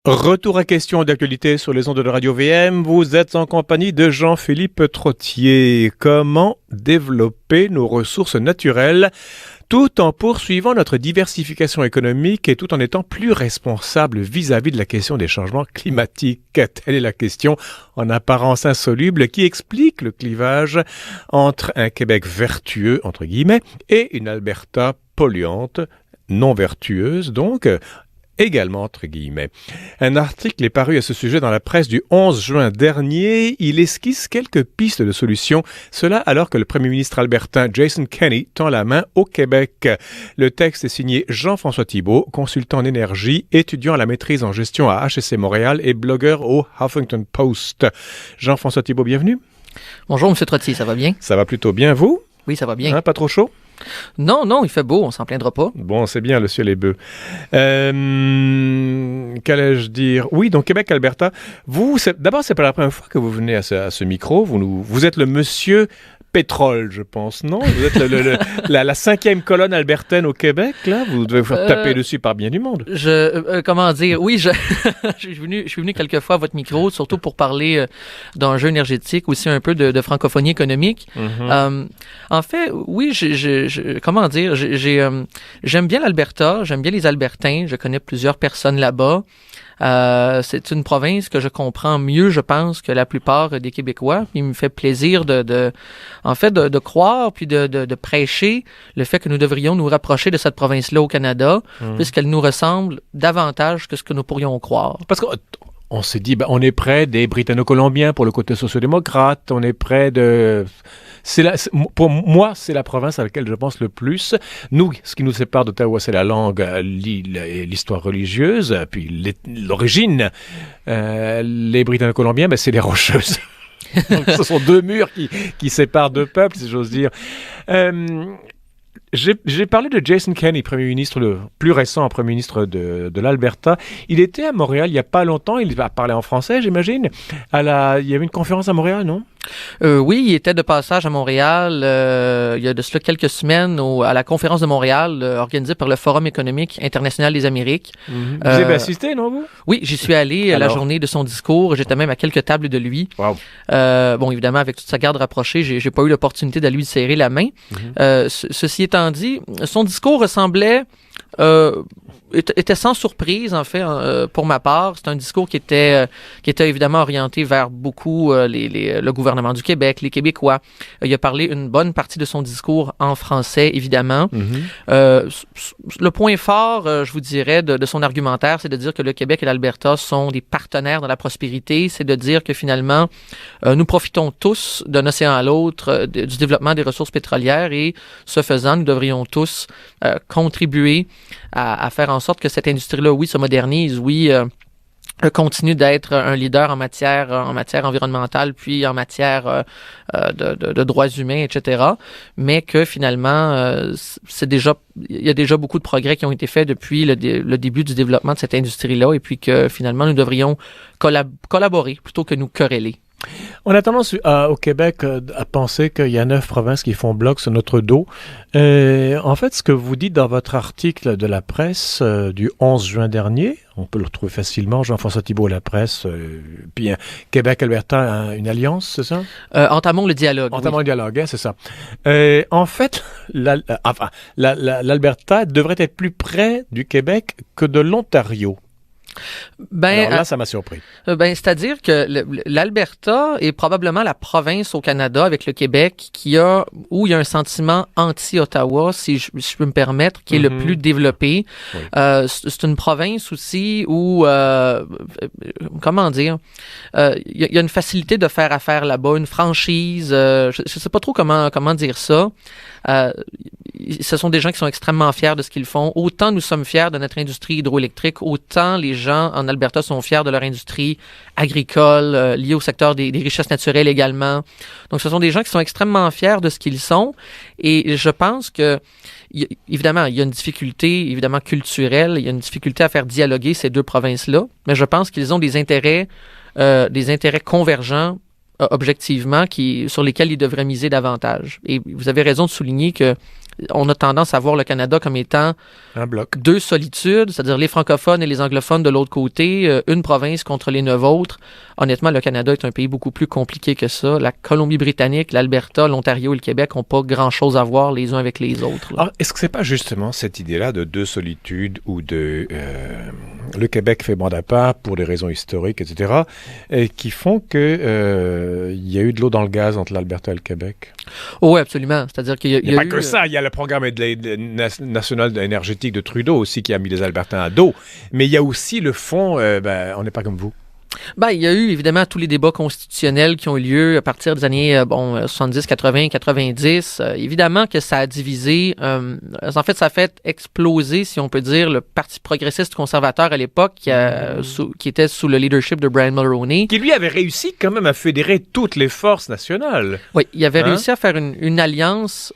Retour à question d'actualité sur les ondes de Radio VM. Vous êtes en compagnie de Jean-Philippe Trottier. Comment développer nos ressources naturelles tout en poursuivant notre diversification économique et tout en étant plus responsable vis-à-vis de la question des changements climatiques? Telle est la question en apparence insoluble qui explique le clivage entre un Québec vertueux, entre guillemets, et une Alberta polluante, non vertueuse donc, également entre guillemets. Un article est paru à ce sujet dans la presse du 11 juin dernier. Il esquisse quelques pistes de solutions, cela alors que le premier ministre albertain Jason Kenney tend la main au Québec. Le texte est signé Jean-François Thibault, consultant en énergie, étudiant à la maîtrise en gestion à HEC Montréal et blogueur au Huffington Post. Jean-François Thibault, bienvenue. Bonjour M. Trottier, ça va bien? Ça va plutôt bien, vous? Oui, ça va bien. Pas trop chaud? Non, il fait beau, on s'en plaindra pas. Bon, c'est bien, le ciel est bleu. Qu'allais-je dire? Oui, donc Québec-Alberta. D'abord, c'est pas la première fois que vous venez à ce micro. Vous êtes le monsieur pétrole, je pense, non? Vous êtes la cinquième colonne albertaine au Québec, là? Vous devez vous faire taper dessus par bien du monde. Comment dire? Oui, je suis venu quelques fois à votre micro, surtout pour parler d'enjeux énergétiques, aussi un peu de francophonie économique. Mm-hmm. En fait, oui, comment dire? J'aime bien l'Alberta, j'aime bien les Albertains, je connais plusieurs personnes là-bas. C'est une province que je comprends mieux, je pense, que la plupart des Québécois. Il me fait plaisir de croire puis de prêcher le fait que nous devrions nous rapprocher de cette province-là au Canada, puisqu'elle nous ressemble davantage que ce que nous pourrions croire. Parce qu'on s'est dit, on est près des Britanno-Colombiens pour le côté sociodémocrate, on est près de... Pour moi, c'est la province à laquelle je pense le plus. Nous, ce qui nous sépare d'Ottawa, c'est la langue, l'histoire religieuse, puis l'origine. Les Britanno-Colombiens, c'est les Rocheuses. Donc, ce sont deux murs qui séparent deux peuples, si j'ose dire. J'ai parlé de Jason Kenney, premier ministre, le plus récent premier ministre de l'Alberta. Il était à Montréal il n'y a pas longtemps. Il va parler en français, j'imagine. Il y avait une conférence à Montréal, non? Oui, il était de passage à Montréal il y a de cela quelques semaines à la conférence de Montréal organisée par le Forum économique international des Amériques. Mm-hmm. Vous avez assisté, non, vous? Oui, j'y suis allé la journée de son discours. J'étais même à quelques tables de lui. Wow. Bon, évidemment, avec toute sa garde rapprochée, j'ai pas eu l'opportunité d'aller lui serrer la main. Mm-hmm. Ceci étant dit, son discours ressemblait... était sans surprise, en fait, pour ma part. C'est un discours qui était évidemment orienté vers beaucoup le gouvernement du Québec, les Québécois. Il a parlé une bonne partie de son discours en français, évidemment. Mm-hmm. Le point fort, je vous dirais, de son argumentaire, c'est de dire que le Québec et l'Alberta sont des partenaires dans la prospérité. C'est de dire que finalement, nous profitons tous d'un océan à l'autre du développement des ressources pétrolières et, ce faisant, nous devrions tous contribuer à faire en sorte que cette industrie-là, oui, se modernise, oui, continue d'être un leader en matière environnementale, puis en matière de droits humains, etc. Mais que finalement, il y a déjà beaucoup de progrès qui ont été faits depuis le début du développement de cette industrie-là, et puis que finalement, nous devrions collaborer plutôt que nous quereller. On a tendance au Québec à penser qu'il y a 9 provinces qui font bloc sur notre dos. En fait, ce que vous dites dans votre article de la presse du 11 juin dernier, on peut le retrouver facilement, Jean-François Thibault, la presse, puis Québec-Alberta, une alliance, c'est ça? Entamons le dialogue. Entamons le dialogue, c'est ça. En fait, l'Alberta devrait être plus près du Québec que de l'Ontario. Alors là, ça m'a surpris. C'est-à-dire que l'Alberta est probablement la province au Canada avec le Québec où il y a un sentiment anti-Ottawa, si je peux me permettre, qui est le plus développé. Oui. C'est une province aussi où, comment dire, il y a une facilité de faire affaire là-bas, une franchise, je ne sais pas trop comment dire ça. Ce sont des gens qui sont extrêmement fiers de ce qu'ils font. Autant nous sommes fiers de notre industrie hydroélectrique, autant les gens en Alberta sont fiers de leur industrie agricole, liée au secteur des richesses naturelles également. Donc, ce sont des gens qui sont extrêmement fiers de ce qu'ils sont. Et je pense que, évidemment, il y a une difficulté, évidemment, culturelle. Il y a une difficulté à faire dialoguer ces deux provinces-là. Mais je pense qu'ils ont des intérêts convergents objectivement sur lesquels ils devraient miser davantage. Et vous avez raison de souligner que on a tendance à voir le Canada comme étant un bloc. Deux solitudes, c'est-à-dire les francophones et les anglophones de l'autre côté, une province contre les 9 autres. Honnêtement, le Canada est un pays beaucoup plus compliqué que ça. La Colombie-Britannique, l'Alberta, l'Ontario et le Québec n'ont pas grand-chose à voir les uns avec les autres. Alors, est-ce que c'est pas justement cette idée-là de deux solitudes ou de le Québec fait bande à part pour des raisons historiques, etc., qui font que il y a eu de l'eau dans le gaz entre l'Alberta et le Québec? Oui, absolument. C'est-à-dire qu'il y a Il n'y a pas que ça. Il y a le programme national énergétique de Trudeau aussi qui a mis les Albertains à dos. Mais il y a aussi le fond, on n'est pas comme vous. Ben, il y a eu évidemment tous les débats constitutionnels qui ont eu lieu à partir des années 70, 80, 90. Évidemment que ça a divisé, en fait, ça a fait exploser, si on peut dire, le Parti progressiste conservateur à l'époque qui était sous le leadership de Brian Mulroney. Qui lui avait réussi quand même à fédérer toutes les forces nationales. Oui, il avait réussi à faire une alliance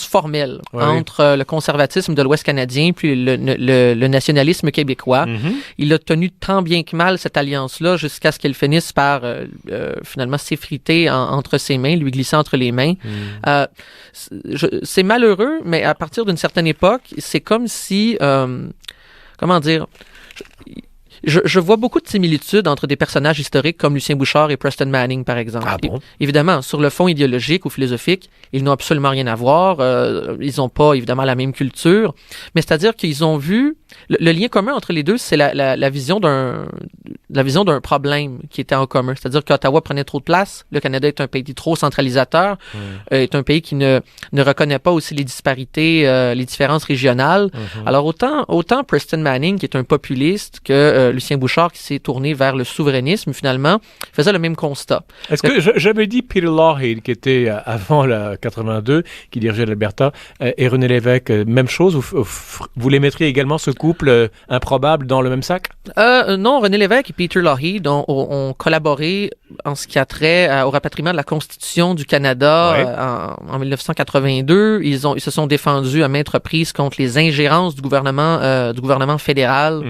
formelle entre le conservatisme de l'Ouest canadien puis le nationalisme québécois. Il a tenu tant bien que mal cette alliance-là jusqu'à ce qu'elle finisse par finalement s'effriter entre ses mains, lui glisser entre les mains. C'est malheureux, mais à partir d'une certaine époque, c'est comme si, comment dire, je vois beaucoup de similitudes entre des personnages historiques comme Lucien Bouchard et Preston Manning, par exemple. Ah bon? Évidemment, sur le fond idéologique ou philosophique, ils n'ont absolument rien à voir. Ils n'ont pas, évidemment, la même culture. Mais c'est-à-dire qu'ils ont vu... Le lien commun entre les deux, c'est la vision d'un problème qui était en commun. C'est-à-dire qu'Ottawa prenait trop de place. Le Canada est un pays trop centralisateur. Est un pays qui ne reconnaît pas aussi les disparités, les différences régionales. Alors, autant Preston Manning, qui est un populiste, que Lucien Bouchard, qui s'est tourné vers le souverainisme, finalement, faisait le même constat. Est-ce que j'avais dit Peter Lougheed, qui était avant la 82, qui dirigeait l'Alberta, et René Lévesque, même chose? Vous les mettriez également, ce couple improbable, dans le même sac? Non, René Lévesque et Peter Lougheed ont collaboré en ce qui a trait au rapatriement de la Constitution du Canada en 1982. Ils se sont défendus à maintes reprises contre les ingérences du gouvernement fédéral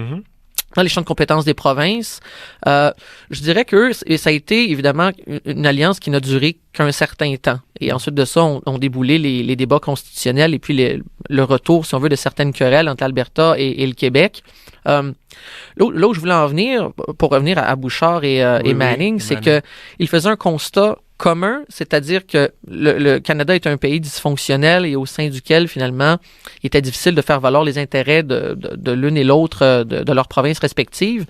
dans les champs de compétences des provinces. Je dirais que ça a été évidemment une alliance qui n'a duré qu'un certain temps. Et ensuite de ça, on déboulé les débats constitutionnels et puis le retour, si on veut, de certaines querelles entre l'Alberta et le Québec. Là où je voulais en venir, pour revenir à Bouchard et Manning, c'est qu'ils faisaient un constat commun, c'est-à-dire que le Canada est un pays dysfonctionnel et au sein duquel, finalement, il était difficile de faire valoir les intérêts de l'une et l'autre de leurs provinces respectives.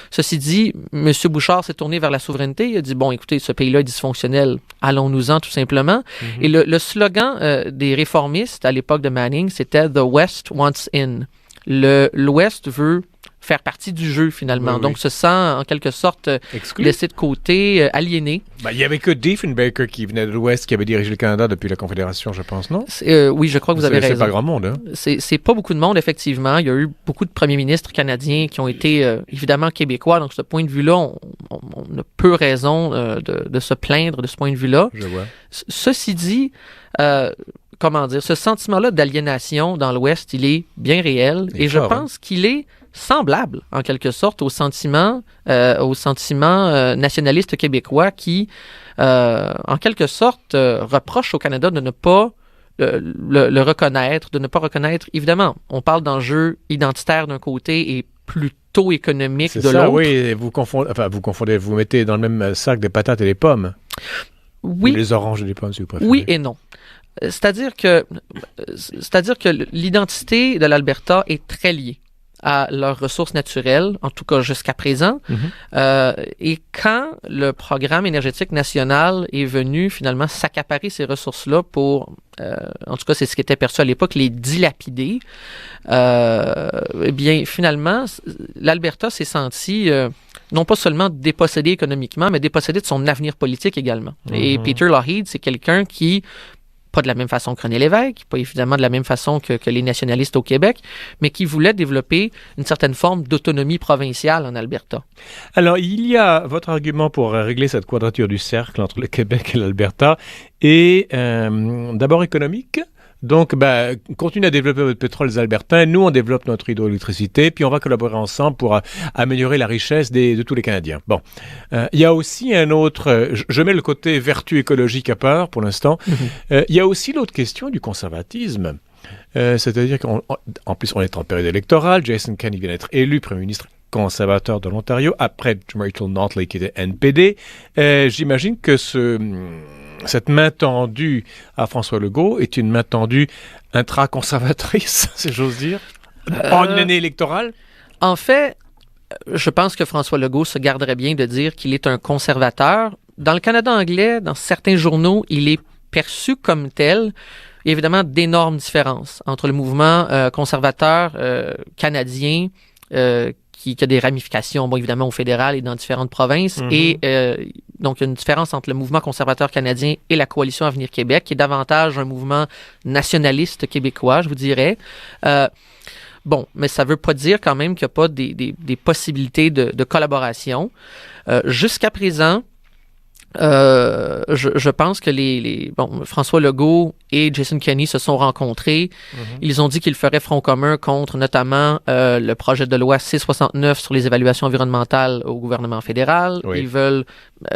Ceci dit, M. Bouchard s'est tourné vers la souveraineté. Il a dit, bon, écoutez, ce pays-là est dysfonctionnel, allons-nous-en tout simplement. Et le slogan des réformistes à l'époque de Manning, c'était « The West wants in ». L'Ouest veut faire partie du jeu, finalement. Donc, se sent, en quelque sorte, laissé de côté, aliéné. Il n'y avait que Diefenbaker qui venait de l'Ouest, qui avait dirigé le Canada depuis la Confédération, je pense, non? Oui, je crois que vous avez raison. C'est pas grand monde, hein? C'est pas beaucoup de monde, effectivement. Il y a eu beaucoup de premiers ministres canadiens qui ont été, évidemment, québécois. Donc, de ce point de vue-là, on a peu raison de se plaindre de ce point de vue-là. Je vois. Ceci dit... comment dire, ce sentiment-là d'aliénation dans l'Ouest, il est bien réel. Et je pense qu'il est semblable, en quelque sorte, au sentiment nationaliste québécois qui, en quelque sorte, reproche au Canada de ne pas le reconnaître, de ne pas reconnaître. Évidemment, on parle d'enjeux identitaires d'un côté et plutôt économiques de l'autre. Oui, vous confondez, vous mettez dans le même sac des patates et des pommes. Oui. Ou les oranges et les pommes, si vous préférez. Oui et non. C'est-à-dire que l'identité de l'Alberta est très liée à leurs ressources naturelles, en tout cas jusqu'à présent. Et quand le programme énergétique national est venu finalement s'accaparer ces ressources-là pour, en tout cas c'est ce qui était perçu à l'époque, les dilapider, eh bien finalement, l'Alberta s'est senti... non pas seulement dépossédé économiquement, mais dépossédé de son avenir politique également. Et Peter Lougheed, c'est quelqu'un qui, pas de la même façon que René Lévesque, pas évidemment de la même façon que les nationalistes au Québec, mais qui voulait développer une certaine forme d'autonomie provinciale en Alberta. Alors, il y a votre argument pour régler cette quadrature du cercle entre le Québec et l'Alberta, et d'abord économique. Donc, continuez à développer votre pétrole, les Albertains. Nous, on développe notre hydroélectricité, puis on va collaborer ensemble pour améliorer la richesse de tous les Canadiens. Bon, il y a aussi un autre... je mets le côté vertu écologique à part pour l'instant. Il y a aussi l'autre question du conservatisme. C'est-à-dire qu'en plus, on est en période électorale. Jason Kenney vient d'être élu premier ministre conservateur de l'Ontario, après Rachel Notley qui était NPD. J'imagine que cette main tendue à François Legault est une main tendue intra-conservatrice, si j'ose dire, en une année électorale. En fait, je pense que François Legault se garderait bien de dire qu'il est un conservateur. Dans le Canada anglais, dans certains journaux, il est perçu comme tel. Il y a évidemment d'énormes différences entre le mouvement conservateur canadien qui a des ramifications, bon, évidemment, au fédéral et dans différentes provinces. Et donc, il y a une différence entre le mouvement conservateur canadien et la Coalition Avenir Québec, qui est davantage un mouvement nationaliste québécois, je vous dirais. Bon, mais ça ne veut pas dire quand même qu'il n'y a pas des possibilités de collaboration. Jusqu'à présent, je pense que François Legault et Jason Kenney se sont rencontrés. Ils ont dit qu'ils feraient front commun contre notamment le projet de loi C-69 sur les évaluations environnementales au gouvernement fédéral. Oui. Ils veulent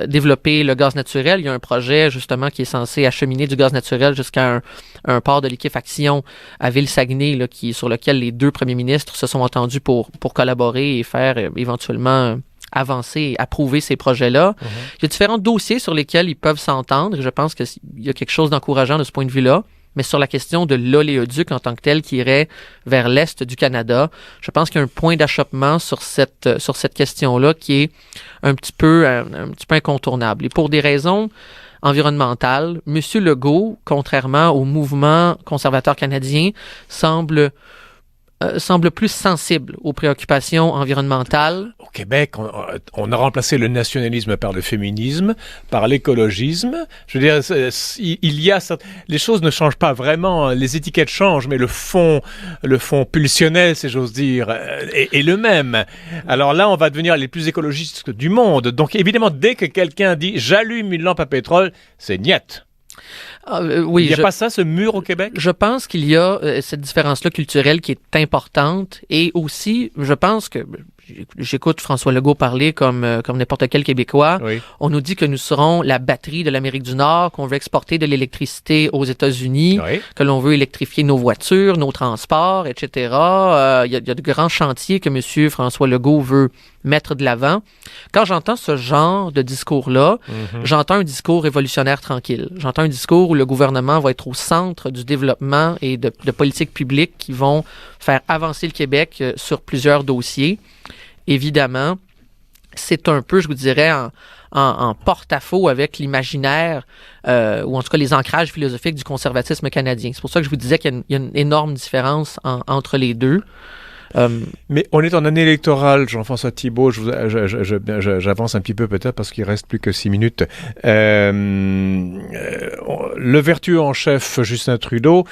développer le gaz naturel. Il y a un projet justement qui est censé acheminer du gaz naturel jusqu'à un port de liquéfaction à Ville-Saguenay, là, sur lequel les deux premiers ministres se sont entendus pour collaborer et faire éventuellement avancer et approuver ces projets-là. Il y a différents dossiers sur lesquels ils peuvent s'entendre. Je pense qu'il y a quelque chose d'encourageant de ce point de vue-là. Mais sur la question de l'oléoduc en tant que tel qui irait vers l'est du Canada, je pense qu'il y a un point d'achoppement sur cette question-là qui est un petit peu incontournable. Et pour des raisons environnementales, M. Legault, contrairement au mouvement conservateur canadien, semble plus sensible aux préoccupations environnementales. Au Québec, on a remplacé le nationalisme par le féminisme, par l'écologisme. Je veux dire, les choses ne changent pas vraiment, les étiquettes changent, mais le fond pulsionnel, si j'ose dire, est le même. Alors là, on va devenir les plus écologistes du monde. Donc évidemment, dès que quelqu'un dit « j'allume une lampe à pétrole », c'est niet. Oui, il n'y a pas ça, ce mur au Québec? Je pense qu'il y a cette différence-là culturelle qui est importante et aussi, je pense que j'écoute François Legault parler comme n'importe quel Québécois. Oui. On nous dit que nous serons la batterie de l'Amérique du Nord, qu'on veut exporter de l'électricité aux États-Unis, oui, que l'on veut électrifier nos voitures, nos transports, etc. Il y a de grands chantiers que M. François Legault veut mettre de l'avant. Quand j'entends ce genre de discours-là, j'entends un discours révolutionnaire tranquille. J'entends un discours où le gouvernement va être au centre du développement et de politiques publiques qui vont faire avancer le Québec sur plusieurs dossiers. Évidemment, c'est un peu, je vous dirais, en porte-à-faux avec l'imaginaire ou en tout cas les ancrages philosophiques du conservatisme canadien. C'est pour ça que je vous disais qu'il y a une énorme différence entre les deux. Mais on est en année électorale, Jean-François Thibault, j'avance un petit peu peut-être parce qu'il reste plus que 6 minutes. Le vertueux en chef Justin Trudeau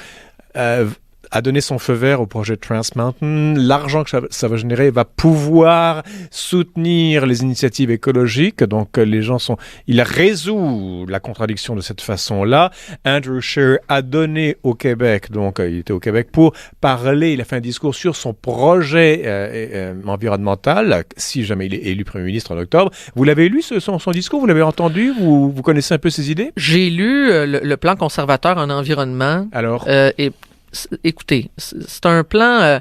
a donné son feu vert au projet Trans Mountain. L'argent que ça va générer va pouvoir soutenir les initiatives écologiques. Donc, il résout la contradiction de cette façon-là. Andrew Scheer a donné au Québec, donc il était au Québec pour parler, il a fait un discours sur son projet environnemental, si jamais il est élu premier ministre en octobre. Vous l'avez lu, son discours? Vous l'avez entendu? Vous connaissez un peu ses idées? J'ai lu le plan conservateur en environnement. Alors? Écoutez, c'est un plan...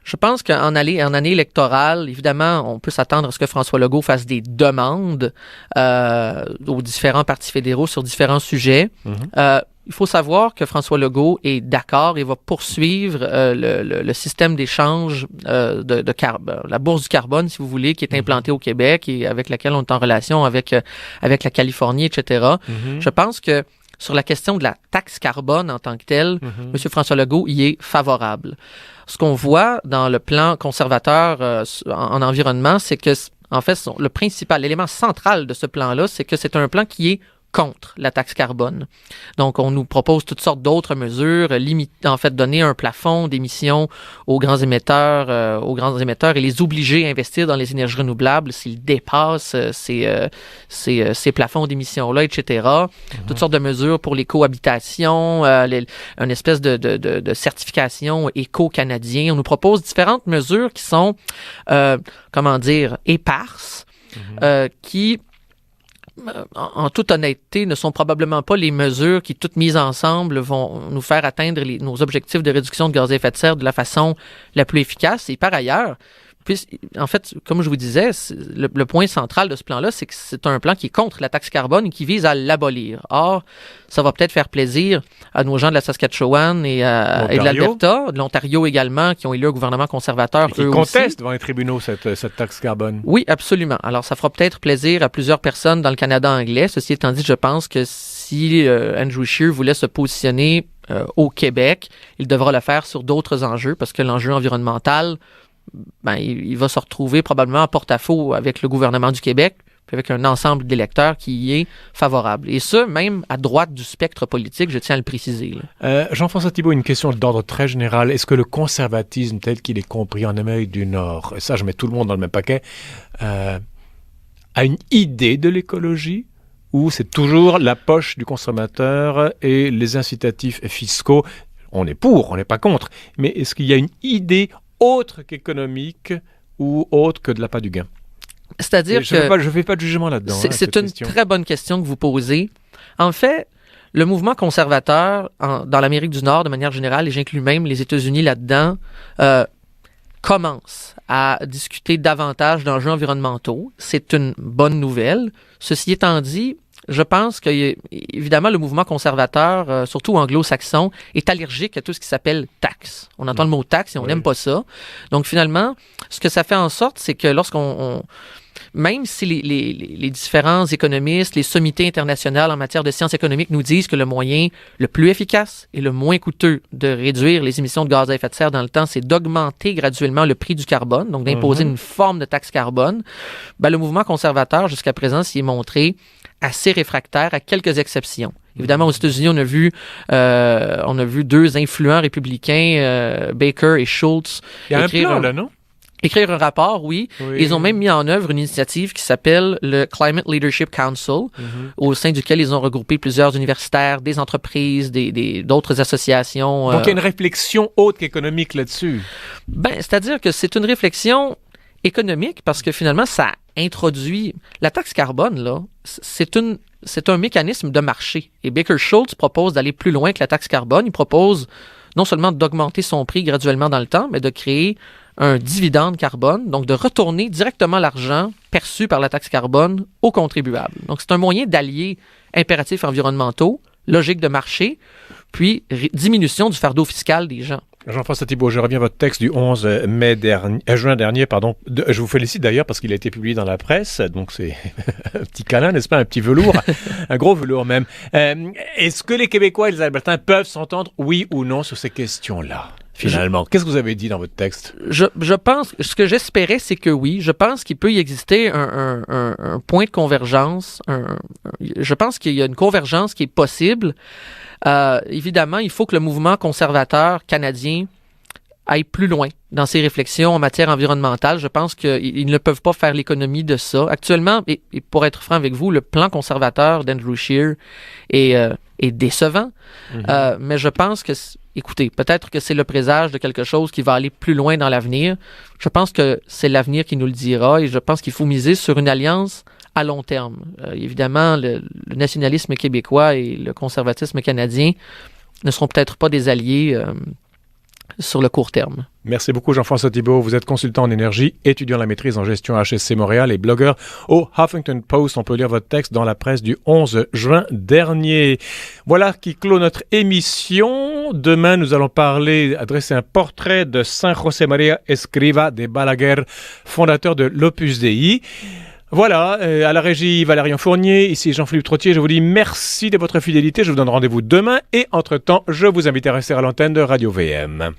je pense qu'en année électorale, évidemment, on peut s'attendre à ce que François Legault fasse des demandes aux différents partis fédéraux sur différents sujets. Il faut savoir que François Legault est d'accord et va poursuivre le système d'échange de carbone, la bourse du carbone, si vous voulez, qui est implantée au Québec et avec laquelle on est en relation avec la Californie, etc. Je pense que sur la question de la taxe carbone en tant que telle, M. François Legault y est favorable. Ce qu'on voit dans le plan conservateur en environnement, c'est que, en fait, le principal élément central de ce plan-là, c'est que c'est un plan qui est contre la taxe carbone. Donc, on nous propose toutes sortes d'autres mesures, donner un plafond d'émissions aux grands émetteurs et les obliger à investir dans les énergies renouvelables s'ils dépassent ces plafonds d'émissions-là, etc. Toutes sortes de mesures pour les cohabitations, une espèce de certification éco-canadien. On nous propose différentes mesures qui sont, éparses, qui en toute honnêteté, ne sont probablement pas les mesures qui, toutes mises ensemble, vont nous faire atteindre nos objectifs de réduction de gaz à effet de serre de la façon la plus efficace. Et par ailleurs, puis, en fait, comme je vous disais, le point central de ce plan-là, c'est que c'est un plan qui est contre la taxe carbone et qui vise à l'abolir. Or, ça va peut-être faire plaisir à nos gens de la Saskatchewan et de l'Alberta, de l'Ontario également, qui ont élu un gouvernement conservateur, eux aussi. Qui contestent devant les tribunaux cette taxe carbone. Oui, absolument. Alors, ça fera peut-être plaisir à plusieurs personnes dans le Canada anglais. Ceci étant dit, je pense que si Andrew Scheer voulait se positionner au Québec, il devra le faire sur d'autres enjeux, parce que l'enjeu environnemental, il va se retrouver probablement en porte-à-faux avec le gouvernement du Québec, puis avec un ensemble d'électeurs qui y est favorable. Et ce, même à droite du spectre politique, je tiens à le préciser. Jean-François Thibault, une question d'ordre très général. Est-ce que le conservatisme tel qu'il est compris en Amérique du Nord, et ça je mets tout le monde dans le même paquet, a une idée de l'écologie, ou c'est toujours la poche du consommateur et les incitatifs fiscaux? On est pour, on n'est pas contre, mais est-ce qu'il y a une idée autre qu'économique ou autre que de l'appât du gain? C'est-à-dire je ne fais pas de jugement là-dedans. C'est une très bonne question que vous posez. En fait, le mouvement conservateur dans l'Amérique du Nord, de manière générale, et j'inclus même les États-Unis là-dedans, commence à discuter davantage d'enjeux environnementaux. C'est une bonne nouvelle. Ceci étant dit, je pense que, évidemment, le mouvement conservateur, surtout anglo-saxon, est allergique à tout ce qui s'appelle taxe. On entend le mot taxe et on n'aime pas ça. Donc, finalement, ce que ça fait en sorte, c'est que même si les différents économistes, les sommités internationales en matière de sciences économiques nous disent que le moyen le plus efficace et le moins coûteux de réduire les émissions de gaz à effet de serre dans le temps, c'est d'augmenter graduellement le prix du carbone, donc d'imposer une forme de taxe carbone, le mouvement conservateur, jusqu'à présent, s'y est montré assez réfractaire, à quelques exceptions. Évidemment, aux États-Unis, on a vu deux influents républicains, Baker et Schultz. Il y a un plan, là, non? Écrire un rapport, oui. Ils ont même mis en œuvre une initiative qui s'appelle le Climate Leadership Council, au sein duquel ils ont regroupé plusieurs universitaires, des entreprises, d'autres associations. Donc, il y a une réflexion autre qu'économique là-dessus. C'est-à-dire que c'est une réflexion économique parce que finalement, ça introduit... La taxe carbone, là, c'est un mécanisme de marché. Et Baker-Schultz propose d'aller plus loin que la taxe carbone. Il propose non seulement d'augmenter son prix graduellement dans le temps, mais de créer un dividende carbone, donc de retourner directement l'argent perçu par la taxe carbone aux contribuables. Donc, c'est un moyen d'allier impératifs environnementaux, logique de marché, puis diminution du fardeau fiscal des gens. Jean-François Thibault, je reviens à votre texte du 11 juin dernier. Je vous félicite d'ailleurs parce qu'il a été publié dans la presse, donc c'est un petit câlin, n'est-ce pas, un petit velours, un gros velours même. Est-ce que les Québécois et les Albertains peuvent s'entendre, oui ou non, sur ces questions-là? Finalement, qu'est-ce que vous avez dit dans votre texte? Je pense, ce que j'espérais, c'est que oui. Je pense qu'il peut y exister un point de convergence. Je pense qu'il y a une convergence qui est possible. Évidemment, il faut que le mouvement conservateur canadien aille plus loin dans ses réflexions en matière environnementale. Je pense qu'ils ne peuvent pas faire l'économie de ça. Actuellement, et pour être franc avec vous, le plan conservateur d'Andrew Scheer est décevant. Mais je pense que... Écoutez, peut-être que c'est le présage de quelque chose qui va aller plus loin dans l'avenir. Je pense que c'est l'avenir qui nous le dira et je pense qu'il faut miser sur une alliance à long terme. Évidemment, le nationalisme québécois et le conservatisme canadien ne seront peut-être pas des alliés sur le court terme. Merci beaucoup Jean-François Thibault. Vous êtes consultant en énergie, étudiant la maîtrise en gestion à HSC Montréal et blogueur au Huffington Post. On peut lire votre texte dans la presse du 11 juin dernier. Voilà qui clôt notre émission. Demain, nous allons adresser un portrait de San José María Escrivá de Balaguer, fondateur de l'Opus Dei. Voilà, à la régie Valérian Fournier, ici Jean-Philippe Trottier, je vous dis merci de votre fidélité, je vous donne rendez-vous demain et entre-temps, je vous invite à rester à l'antenne de Radio VM.